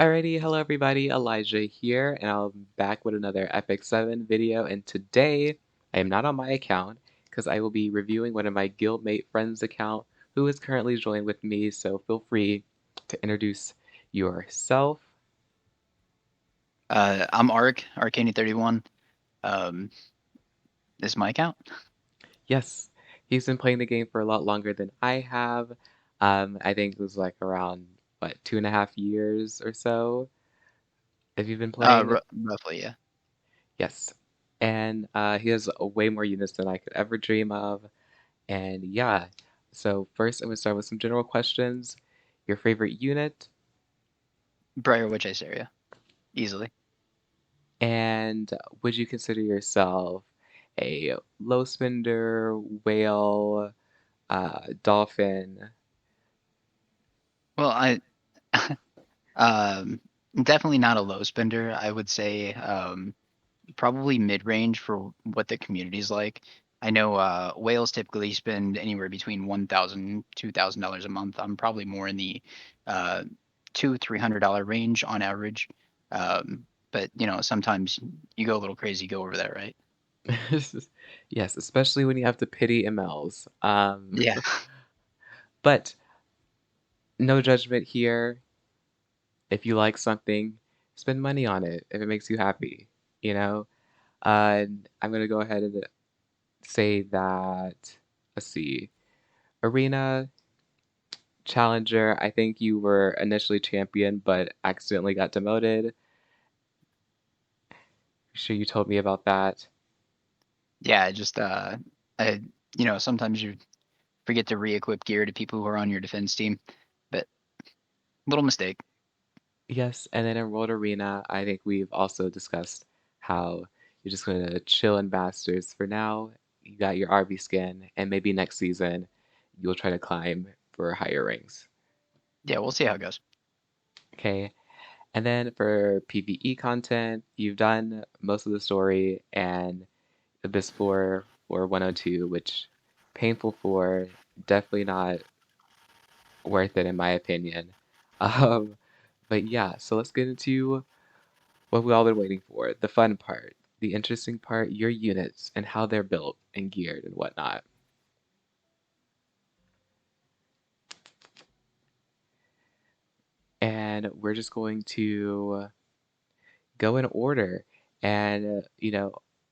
Alrighty, hello everybody, Elijah here, and I'm back with another Epic 7 video, and today I am not on my account, because I will be reviewing one of my Guildmate friends' account, who is currently joined with me, so feel free to introduce yourself. I'm Archany31. Um, this is my account. Yes, he's been playing the game for a lot longer than I have. I think it was like around, what, 2.5 years or so, have you been playing? Roughly, yeah. Yes. And he has way more units than I could ever dream of. And yeah, so first I'm gonna start with some general questions. Your favorite unit, Briarwood Chase area, easily. and would you consider yourself a low spender, whale, dolphin? Well, I um, definitely not a low spender. I would say probably mid range for what the community's like. I know whales typically spend anywhere between $1,000 to $2,000 a month. I'm probably more in the uh, $200-300 range on average. But sometimes you go a little crazy, go over that, right? Yes, especially when you have to pity MLs. Yeah. But no judgment here. If you like something, spend money on it if it makes you happy, you know? And I'm gonna go ahead and say that, let's see, Arena, Challenger, I think you were initially champion but accidentally got demoted. Sure you told me about that. Yeah, I, sometimes you forget to re-equip gear to people who are on your defense team, but little mistake. Yes, and then in World Arena, I think we've also discussed how you're just gonna chill in Masters for now. You got your RB skin, and maybe next season you'll try to climb for higher ranks. Yeah, we'll see how it goes. Okay, and then for PvE content, you've done most of the story and Abyss 4 or 102, which painful for, definitely not worth it in my opinion. Um, but yeah, so let's get into what we all been waiting for, the fun part, the interesting part, your units and how they're built and geared and whatnot. And we're just going to go in order. And,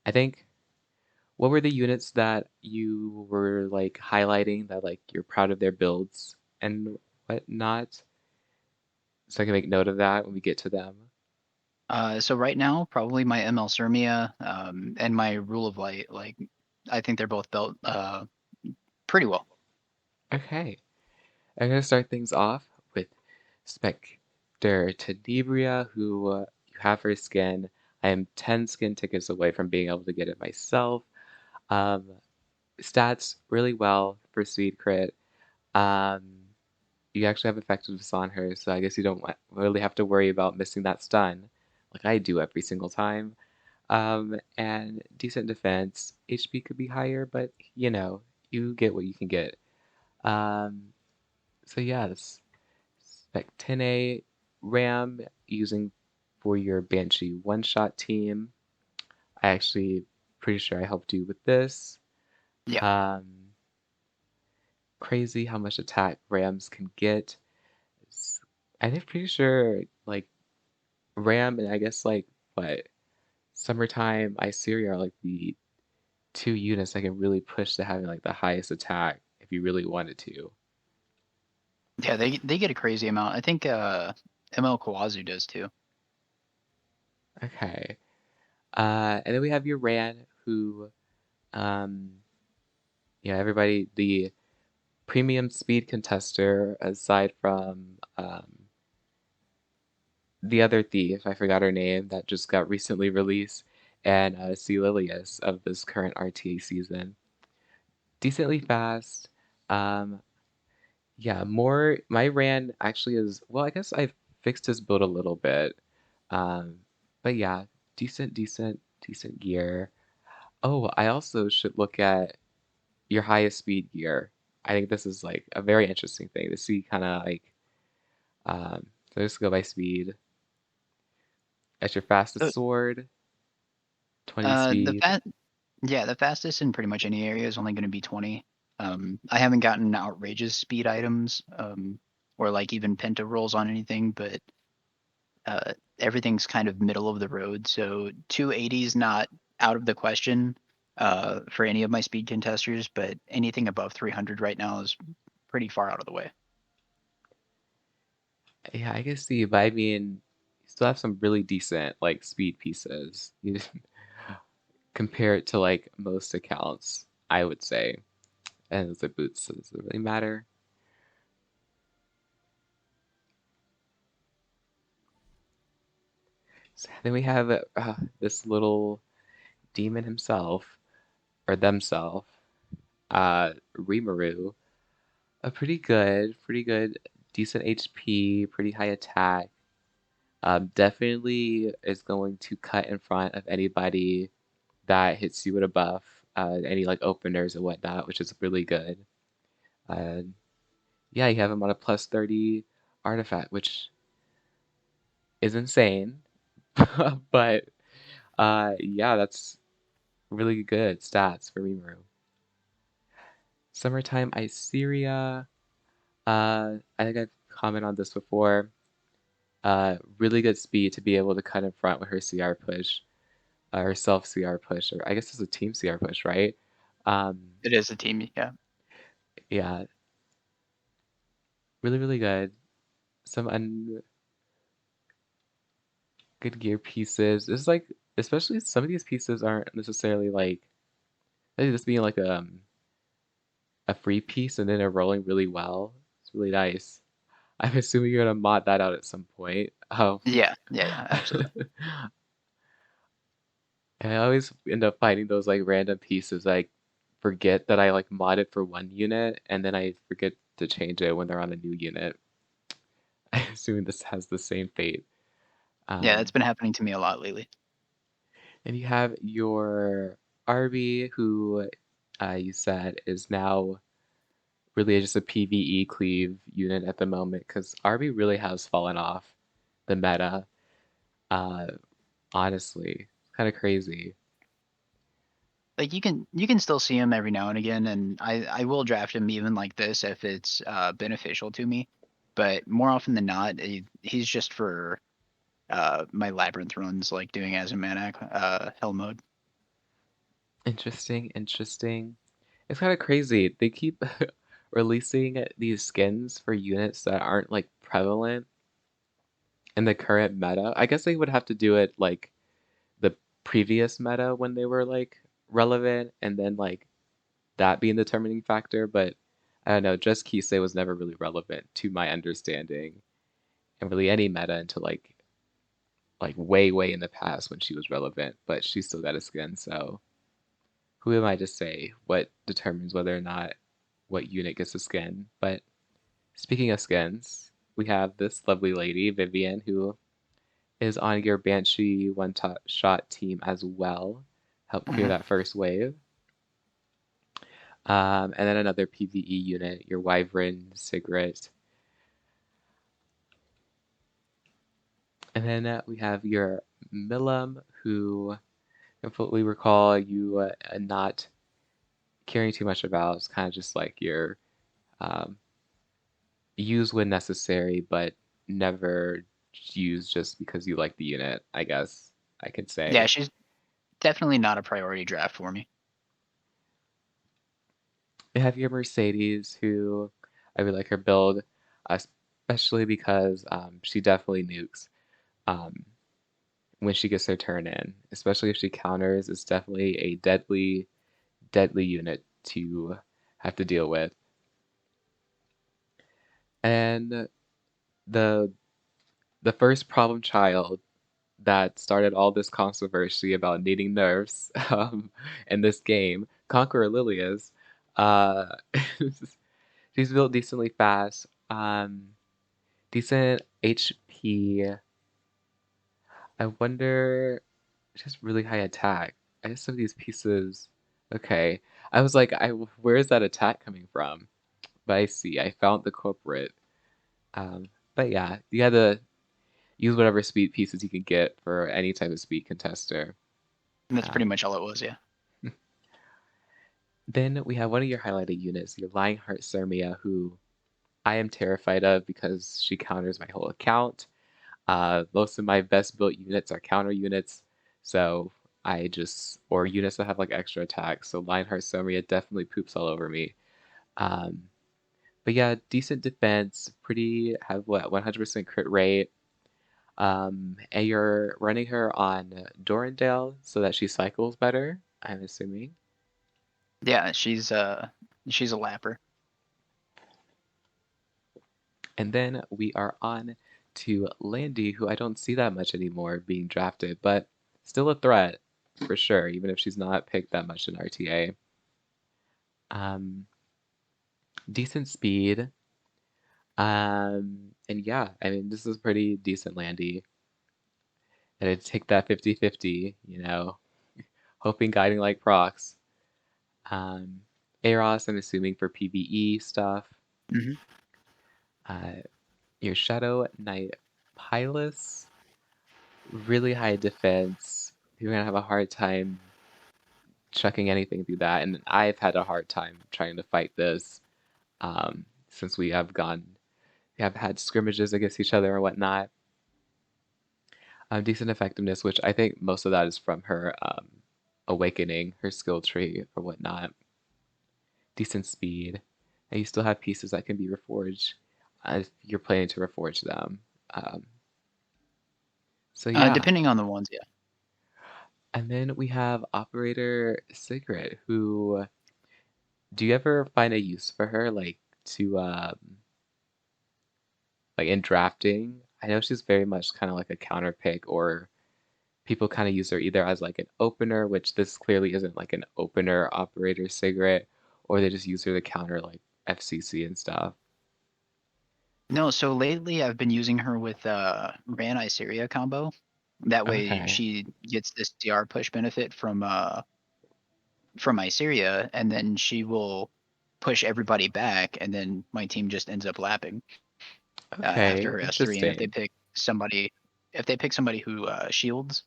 I think what were the units that you were like highlighting that like you're proud of their builds and whatnot? So I can make note of that when we get to them. So right now, probably my ML Surmia and my Rule of Light, like I think they're both built pretty well. Okay, I'm gonna start things off with Spectre Tenebria, who you have her skin. I am 10 skin tickets away from being able to get it myself. Um, Stats really well for speed crit. Um, you actually have effectiveness on her, so I guess you don't really have to worry about missing that stun, like I do every single time. And decent defense. HP could be higher, but you get what you can get. Um, so yes, Spec 10A RAM using for your Banshee one-shot team. I actually pretty sure I helped you with this. Yeah. Um, Crazy how much attack Rams can get. It's, I think pretty sure like Ram and I guess like what Summertime Iceria are like the two units that can really push to having like the highest attack if you really wanted to. Yeah, they get a crazy amount. I think ML Kawazu does too. Okay. And then we have your Ran who um everybody the premium speed contester aside from the other thief, I forgot her name, that just got recently released, and Celilius of this current RTA season. Decently fast. Um, yeah, more. My Ran actually is, well, I guess I've fixed his build a little bit. Um, but yeah, decent gear. Oh, I also should look at your highest speed gear. I think this is like a very interesting thing to see kind of like, so just go by speed. As your fastest So, sword, 20 the speed. yeah, the fastest in pretty much any area is only going to be 20. I haven't gotten outrageous speed items, or like even penta rolls on anything, but everything's kind of middle of the road. So 280 is not out of the question for any of my speed contesters, but anything above 300 right now is pretty far out of the way. Yeah, I can see, but I mean, you still have some really decent like speed pieces. You compare it to like most accounts, I would say. And the boots, so does it really matter? So then we have this little demon himself, or themself, Rimuru. A pretty good, decent HP, pretty high attack. Definitely is going to cut in front of anybody that hits you with a buff, any like openers and whatnot, which is really good. Uh, yeah, you have him on a plus 30 artifact, which is insane. But yeah, that's really good stats for Rimuru. Summertime Iceria. I think I've commented on this before. Really good speed to be able to cut in front with her CR push, her self CR push, or I guess it's a team CR push, right? Um, It is a team, yeah. yeah, really good. Some good gear pieces. It's like, especially some of these pieces aren't necessarily like this being like a free piece and then they're rolling really well. It's really nice. I'm assuming you're gonna mod that out at some point. Yeah, absolutely. And I always end up finding those like random pieces. Like forget that I like modded for one unit, and then I forget to change it when they're on a new unit. I assume this has the same fate. Yeah, it's Um, been happening to me a lot lately. and you have your Arby, who you said is now really just a PvE cleave unit at the moment, because Arby really has fallen off the meta. Uh, honestly, it's kind of crazy. Like you can still see him every now and again, and I will draft him even like this if it's beneficial to me. But more often than not, he's just for my labyrinth runs, like doing as a Maniac hell mode. Interesting. It's kind of crazy. They keep releasing these skins for units that aren't like prevalent in the current meta. I guess they would have to do it like the previous meta when they were like relevant and then like that being the determining factor, but I don't know, just Kisei was never really relevant to my understanding and really any meta until like way in the past when she was relevant, but she still got a skin, so who am I to say what determines whether or not what unit gets a skin? But speaking of skins, we have this lovely lady, Vivian, who is on your Banshee one-shot team as well. Help clear Mhm. that first wave. And then another PvE unit, your Wyvern, Sigret. And then we have your Milim, who completely recall you not caring too much about. It's kind of just like your um, use when necessary, but never use just because you like the unit, I guess I could Yeah, say. she's definitely not a priority draft for me. You have your Mercedes, who I really like her build, especially because she definitely nukes um, when she gets her turn in, especially if she counters. It's definitely a deadly unit to have to deal with. And the the first problem child that started all this controversy about needing nerfs in this game, Conqueror Lilias, uh, she's built decently fast, decent HP. I wonder, just really high attack. I guess some of these pieces, okay. I was like, where is that attack coming from? But I see, I found the culprit. Um, but yeah, you had use whatever speed pieces you can get for any type of speed contester. And that's pretty Um, much all it was, yeah. then we have one of your highlighted units, your Lionheart Cermia, who I am terrified of because she counters my whole account. Most of my best built units are counter units, so or units that have like extra attacks. So Lionheart Cermia definitely poops all over me. Um, but yeah, decent defense, have what 100% crit rate. And you're running her on Dorandale so that she cycles better, I'm assuming. Yeah, she's a lapper. And then we are on to Landy, who I don't see that much anymore being drafted, but still a threat for sure, even if she's not picked that much in RTA. Um, Decent speed. And yeah, I mean, this is pretty decent Landy. And I'd take that 50-50, hoping guiding like procs. Um, Eros, I'm assuming for PvE stuff. Hmm. Uh, your Shadow Knight Politis, really high defense. You're gonna have a hard time chucking anything through that, and I've had a hard time trying to fight this since we have had scrimmages against each other and whatnot. Decent effectiveness, which I think most of that is from her awakening, her skill tree or whatnot. Decent speed, and you still have pieces that can be reforged if you're planning to reforge them. Um, so yeah, Depending on the ones, yeah. and then we have Operator Secret, who do you ever find a use for her, like in drafting? I know she's very much kind of like a counter pick, or people kind of use her either as like an opener, which this clearly isn't like an opener Operator Cigarette, or they just use her to counter like FCC and stuff. No, so lately I've been using her with Ran Syria combo. That way Okay. she gets this DR push benefit from Syria, and then she will push everybody back, and then my team just ends up lapping after Okay, her S3. And interesting. if they pick somebody who shields,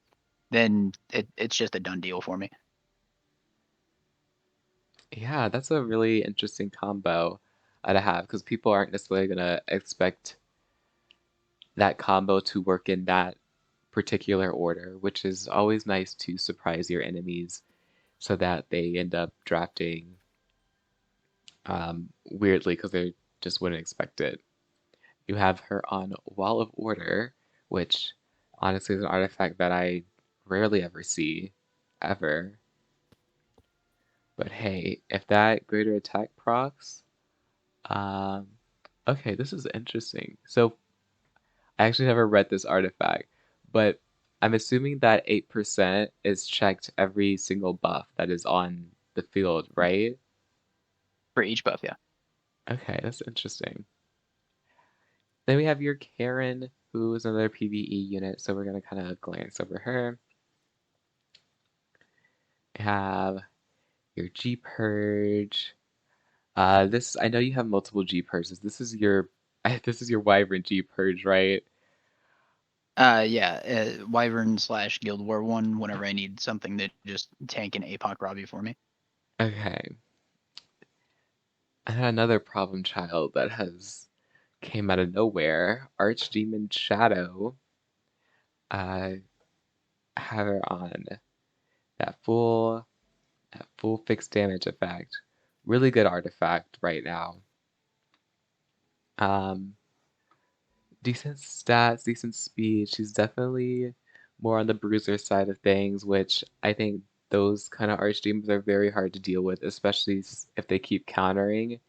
then it's just a done deal for me. Yeah, that's a really interesting combo to have because people aren't necessarily gonna expect that combo to work in that particular order, which is always nice to surprise your enemies so that they end up drafting weirdly because they just wouldn't expect it. You have her on Wall of Order, which honestly is an artifact that I rarely ever see, ever. But hey, if that greater attack procs, um, okay, this is interesting. So I actually never read this artifact, but I'm assuming that 8% is checked every single buff that is on the field, right? For each buff, yeah. Okay, that's interesting. Then we have your Karen, who is another PvE unit, so we're gonna kind of glance over her. We have your G Purge. This I know you have multiple G Purges. This is your Wyvern G Purge, right? Yeah, Wyvern slash Guild War 1 whenever I need something to just tank an APOC Robbie for me. Okay. I had another problem child that has came out of nowhere. Archdemon Shadow. Uh, have her on that full that full fixed damage effect. Really good artifact right now. Um, Decent stats, decent speed. She's definitely more on the bruiser side of things, which I think those kind of archdemons are very hard to deal with, especially if they keep countering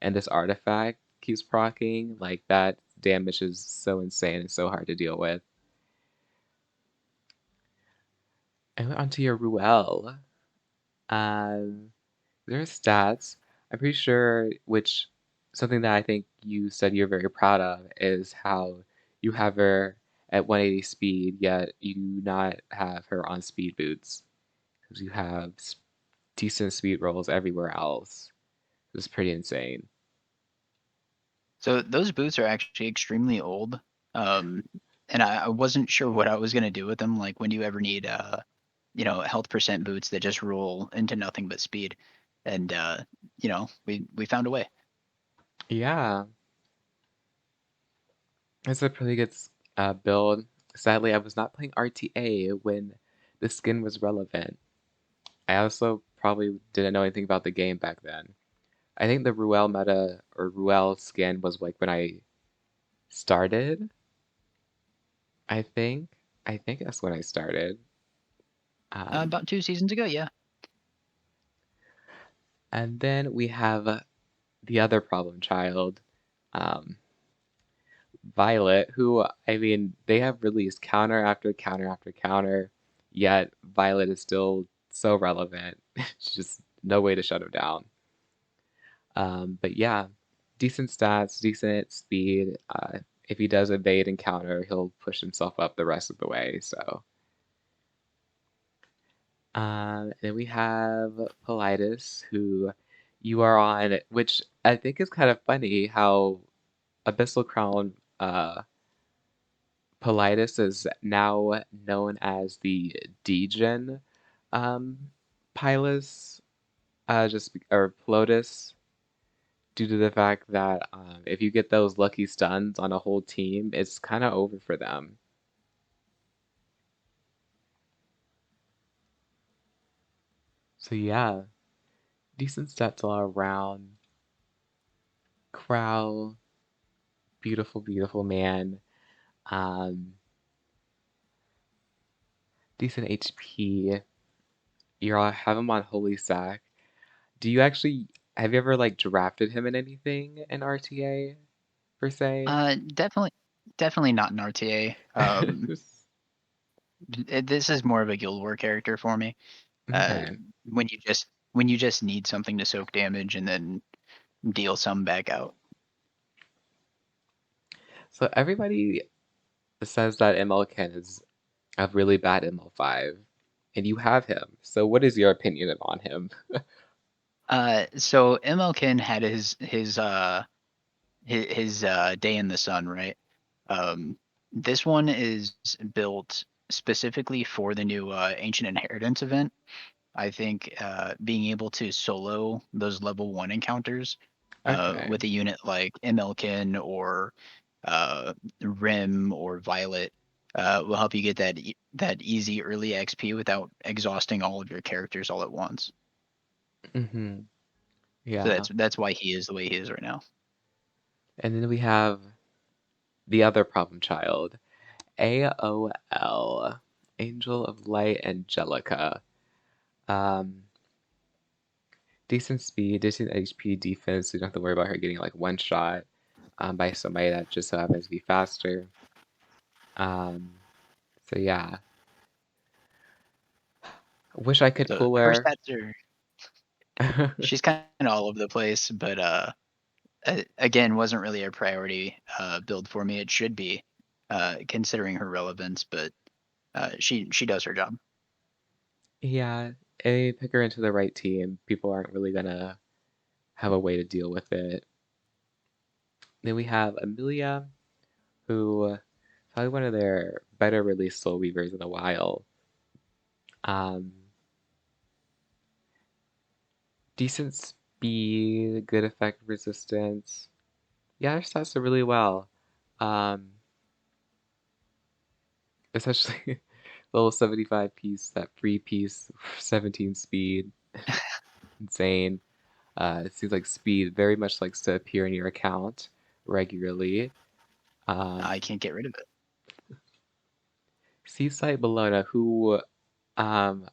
and this artifact keeps proccing. Like that damage is so insane and so hard to deal with. And onto your Ruel. Um, their stats, I'm pretty sure, which something that I think you said you're very proud of is how you have her at 180 speed, yet you do not have her on speed boots because you have decent speed rolls everywhere else. It's pretty insane. So those boots are actually extremely old. Um, and I wasn't sure what I was gonna do with them. Like, when do you ever need health percent boots that just roll into nothing but speed? And we found a way. Yeah, it's a pretty good build. Sadly, I was not playing RTA when the skin was relevant. I also probably didn't know anything about the game back then. I think the Ruel meta or Ruel skin was like when I started. I think. I think that's when I started. Um, About 2 seasons ago, yeah. and then we have the other problem child, um, Violet, who, I mean, they have released counter after counter after counter, yet Violet is still so relevant. Just no way to shut him down. But yeah, decent stats, decent speed. If he does evade and counter, he'll push himself up the rest of the way. So, then we have Politis, who you are on, which I think is kind of funny how Abyssal Crown Politis is now known as the Degen Pylus, or Plotus, due to the fact that if you get those lucky stuns on a whole team, it's kind of over for them. So yeah, decent stats all around. Crow, beautiful, beautiful man. Um, decent HP. You all have him on Holy Sack. Do you actually have you ever like drafted him in anything in RTA per se? Definitely not an RTA. This is more of a Guild War character for me. Uh, Okay. when you just need something to soak damage and then deal some back out. So everybody says that MLK is a really bad ML5, and you have him. So what is your opinion on him? So MLkin had his day in the sun, right? This one is built specifically for the new Ancient Inheritance event. I think being able to solo those level 1 encounters Okay. with a unit like Emelkin or Rim or Violet will help you get that easy early XP without exhausting all of your characters all at once. Mm-hmm. So Yeah. that's why he is the way he is right now. And then we have the other problem child, AOL, Angel of Light Angelica. Um, decent speed, decent HP defense. So you don't have to worry about her getting like one shot by somebody that just so happens to be faster. Um, so yeah, wish I could So pull her her. stats are she's kind of all over the place, but again, wasn't really a priority build for me. It should be, considering her relevance, but she does her job. Yeah, a pick her into the right team. People aren't really gonna have a way to deal with it. Then we have Amelia, who probably one of their better released Soul Weavers in a while. Um, decent speed, good effect resistance. Yeah, her stats are really well. Um, especially little 75 piece, that free piece, 17 speed, insane. It seems like speed very much likes to appear in your account regularly. Um, I can't get rid of it. Seaside Bologna, who um,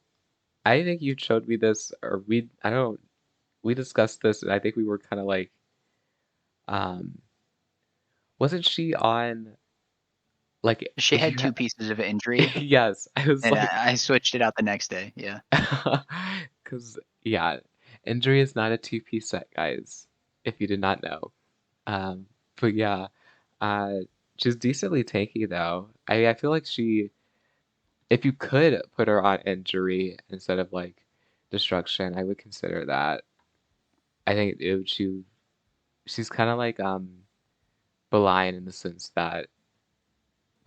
I think you showed me this, or I don't, we discussed this, and I think we were kind of like, um, wasn't she on, like, She if had you had, 2 pieces of injury, yes, I was and like, I switched it out the next day. Yeah, because, yeah, injury is not a two-piece set, guys, if you did not know. Um, but yeah, uh, she's decently tanky though. I feel like if you could put her on injury instead of like destruction, I would consider that. I think she's kind of like Belian in the sense that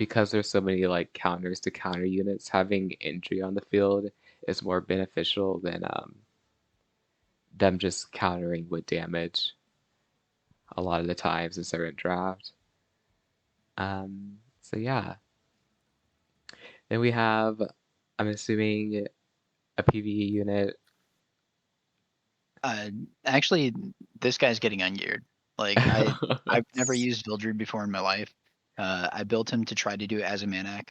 because there's so many like counters to counter units, having injury on the field is more beneficial than them just countering with damage a lot of the times in certain draft. So yeah. Then we have, I'm assuming, a PvE unit. Uh, Actually, this guy's getting ungeared. Like I've never used Vildred before in my life. I built him to try to do Azumanac.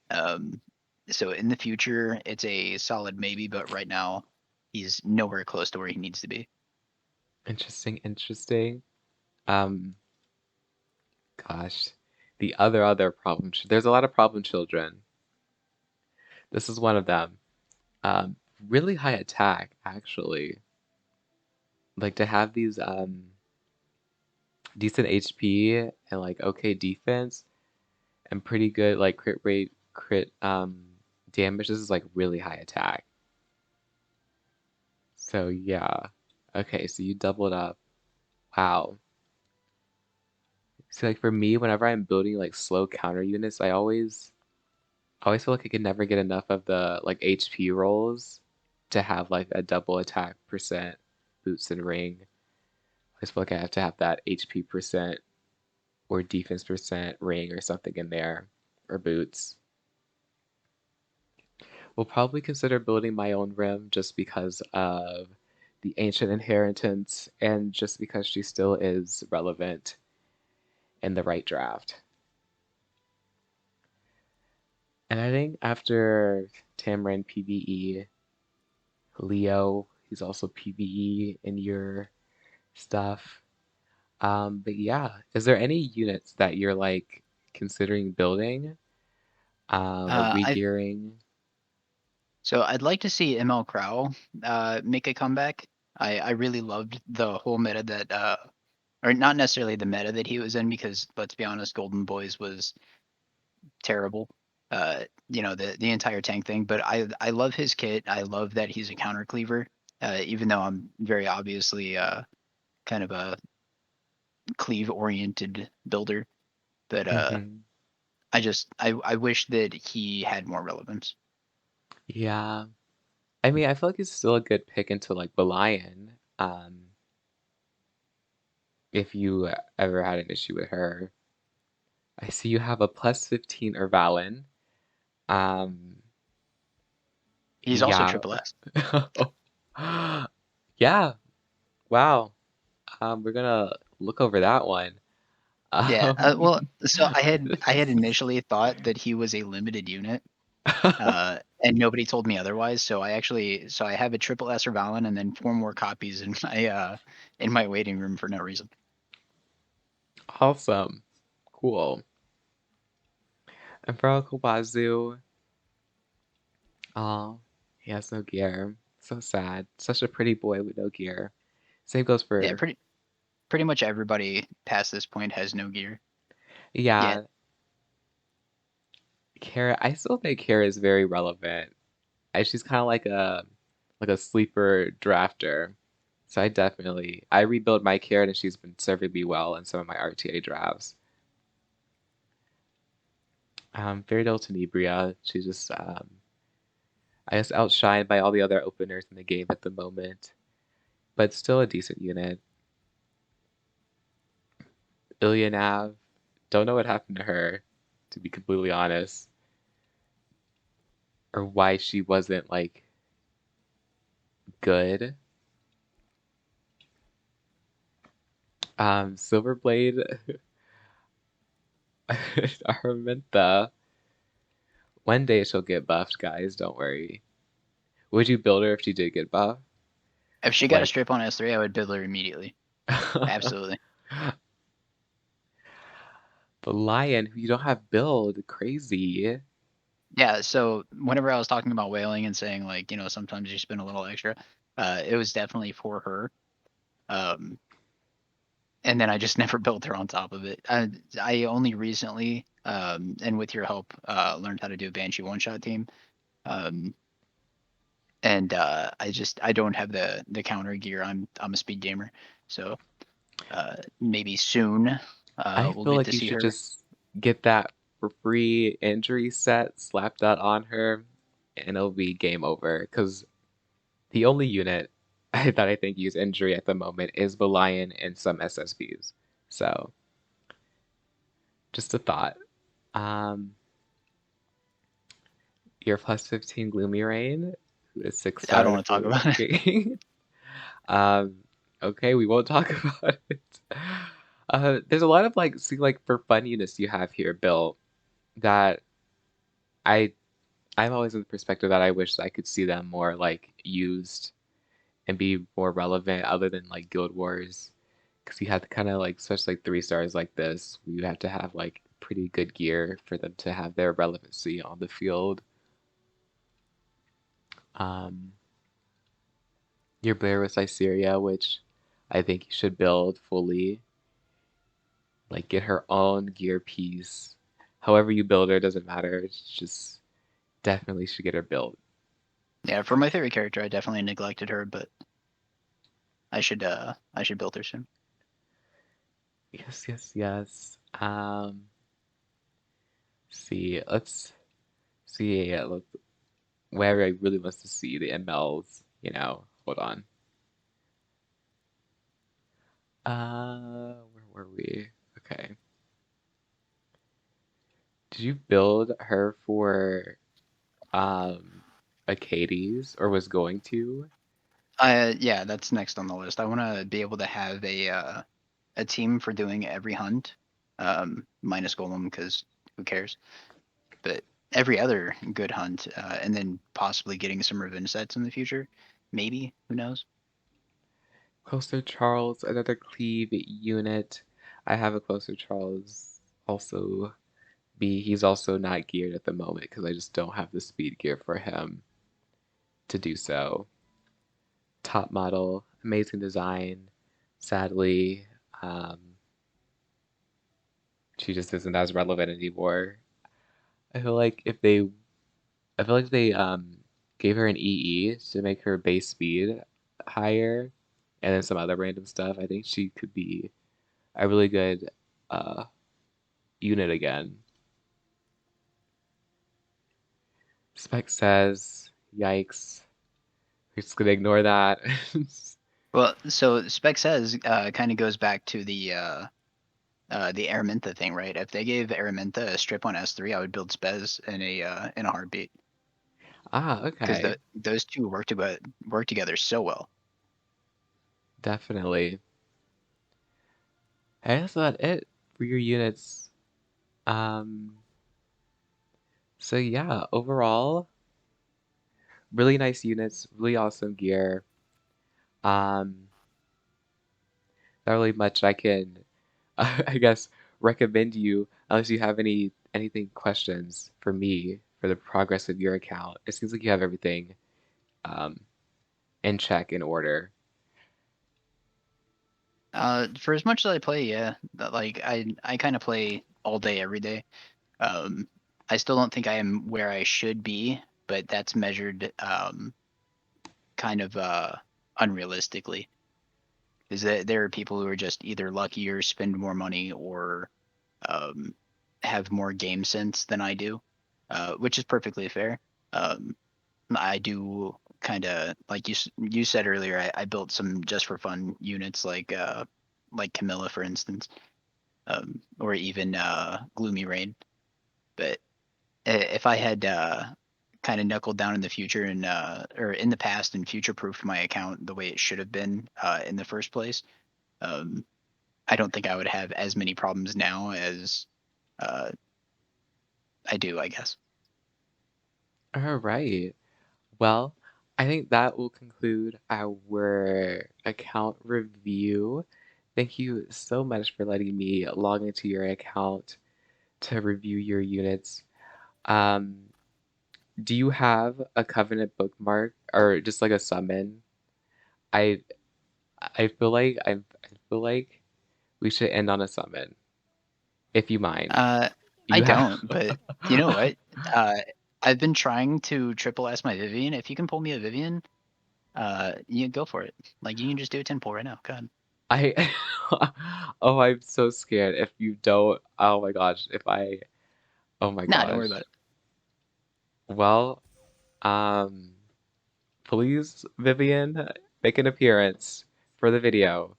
Um, so in the future, it's a solid maybe, but right now, he's nowhere close to where he needs to be. Interesting, interesting. Um, Gosh, the other problem. There's a lot of problem children. This is one of them. Um, really high attack, actually. Like to have these decent HP and like okay defense and pretty good like crit rate, crit damage. This is like really high attack. So yeah. Okay, so you doubled up. Wow. So like for me, whenever I'm building like slow counter units, I always feel like I can never get enough of the like HP rolls to have like a double attack percent boots and ring. I just feel like I have to have that HP percent or defense percent ring or something in there or boots. We'll probably consider building my own rim just because of the ancient inheritance and just because she still is relevant in the right draft. And I think after Tamrin PvE, Leo, he's also PvE in your stuff. But yeah, is there any units that you're like considering building or I regearing? So I'd like to see ML Crow make a comeback. I really loved the whole meta that or not necessarily the meta that he was in, because let's be honest, Golden Boys was terrible. The entire tank thing. But I love his kit. I love that he's a counter cleaver. Even though I'm very obviously kind of a cleave oriented builder. But Hmm. I wish that he had more relevance. Yeah. I mean, I feel like he's still a good pick into like Belian, if you ever had an issue with her. I see you have a plus 15 Ervalin. Um, He's also yeah. triple S. Yeah, wow. We're gonna look over that one. Yeah. Um, Well, so I had initially thought that he was a limited unit, and nobody told me otherwise. So I have a triple S Valin and then four more copies in my waiting room for no reason. Awesome. Cool. And for Kobazu, oh, he has no gear. So sad. Such a pretty boy with no gear. Same goes Yeah, for, pretty much everybody past this point has no gear yet. yeah, Kara. I still think Kara is very relevant. She's kind of like a sleeper drafter. So I rebuild my Kara and she's been serving me well in some of my RTA drafts. Fairy Tenebria, she's just I guess outshined by all the other openers in the game at the moment, but still a decent unit. Ilyanav, don't know what happened to her, to be completely honest, or why she wasn't like good. Silverblade, Araminta. One day she'll get buffed, guys. Don't worry. Would you build her if she did get buffed? If she got a Like, strip on S3, I would build her immediately. Absolutely. the lion who you don't have build, crazy. Yeah, so whenever I was talking about whaling and saying, like, sometimes you spend a little extra, it was definitely for her. Um, and then I just never built her on top of it. I only recently, and with your help, learned how to do a Banshee one-shot team. Um, and I don't have the counter gear. I'm a speed gamer, so maybe soon I we'll feel get like to you see should her. just get that. for free injury set, slap that on her, and it'll be game over. Because the only unit that I think use injury at the moment is the Lion and some SSBs. So, just a thought. Um, your plus 15 Gloomy Rain, who is 6 I don't star want to talk for about it. working. um, okay, we won't talk about it. There's a lot of like, see, like for fun units you have here, Bill, that I I'm always in the perspective that I wish I could see them more like used and be more relevant other than like Guild Wars. Because you have to kind of like, especially like 3 stars like this, you have to have like pretty good gear for them to have their relevancy on the field. Um, your Blair with Lyceria, which I think you should build fully, like get her own gear piece. However you build her, doesn't matter. It's just definitely should get her built. Yeah, for my favorite character, I definitely neglected her, but I should build her soon. Yes, yes, yes. See, let's see where I really wants to see the MLs, Hold on. Where were we? Okay. Did you build her for um Acades or was going to? Yeah, that's next on the list. I want to be able to have a team for doing every hunt, minus Golem because who cares? But every other good hunt, and then possibly getting some revenge sets in the future. Maybe, who knows? Closer Charles, another cleave unit. I have a Closer Charles also B. He's also not geared at the moment because I just don't have the speed gear for him to do so. Top model, amazing design. Sadly, um, she just isn't as relevant anymore. I feel like if they, I feel like if they gave her an EE to make her base speed higher, and then some other random stuff, I think she could be a really good uh, unit again. Spec says, "Yikes." We're just gonna ignore that. Well, so Spec says kind of goes back to the Araminta thing, right? If they gave Araminta a strip on S3, I would build Spez in a heartbeat Ah, because okay. those two work together so well. Definitely. Hey, that's about it for your units. Um, so yeah, overall, really nice units, really awesome gear. Um, Not really much I can, I guess, recommend you unless you have anything questions for me for the progress of your account. It seems like you have everything um, in check, in order. For as much as I play, yeah, like I kind of play all day every day. Um, I still don't think I am where I should be, but that's measured kind of unrealistically. Is that there are people who are just either lucky or spend more money or um, have more game sense than I do, which is perfectly fair. Um, I do kind of like you said earlier. I built some just for fun units like Camilla, for instance, or even Gloomy Rain. But if I had kind of knuckled down in the future and or in the past and future proofed my account the way it should have been in the first place, um, I don't think I would have as many problems now as uh, I do, I guess. All right. Well, I think that will conclude our account review. Thank you so much for letting me log into your account to review your units. Um, do you have a Covenant bookmark or just like a summon? I I feel like we should end on a summon, if you mind. Uh, I You have don't, but you know what? Uh, I've been trying to triple S my Vivian. If you can pull me a Vivian, you go for it. Like you can just do a 10 pull right now. Go ahead. I oh, I'm so scared if you don't. Oh my gosh, if I Oh my Nah, don't worry about gosh. it. Well, um, please, Vivian, make an appearance for the video.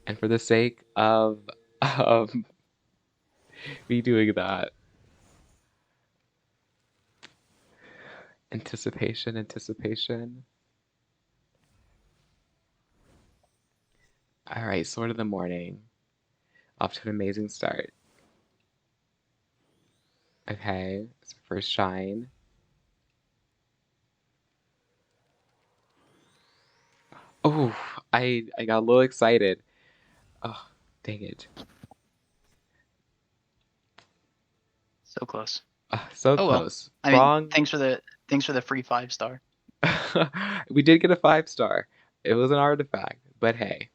And for the sake of um, me doing that, anticipation, anticipation. All right, Sword of the Morning. Off to an amazing start. Okay, it's our first shine. Oh, I got a little excited. Oh, dang it. So close. So Oh well. close. I mean, Wrong. thanks for the free 5-star. We did get a 5-star. It was an artifact, but hey.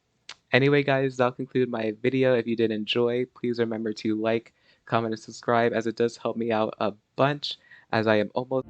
Anyway, guys, that'll conclude my video. If you did enjoy, please remember to like, comment, and subscribe, as it does help me out a bunch, as I am almost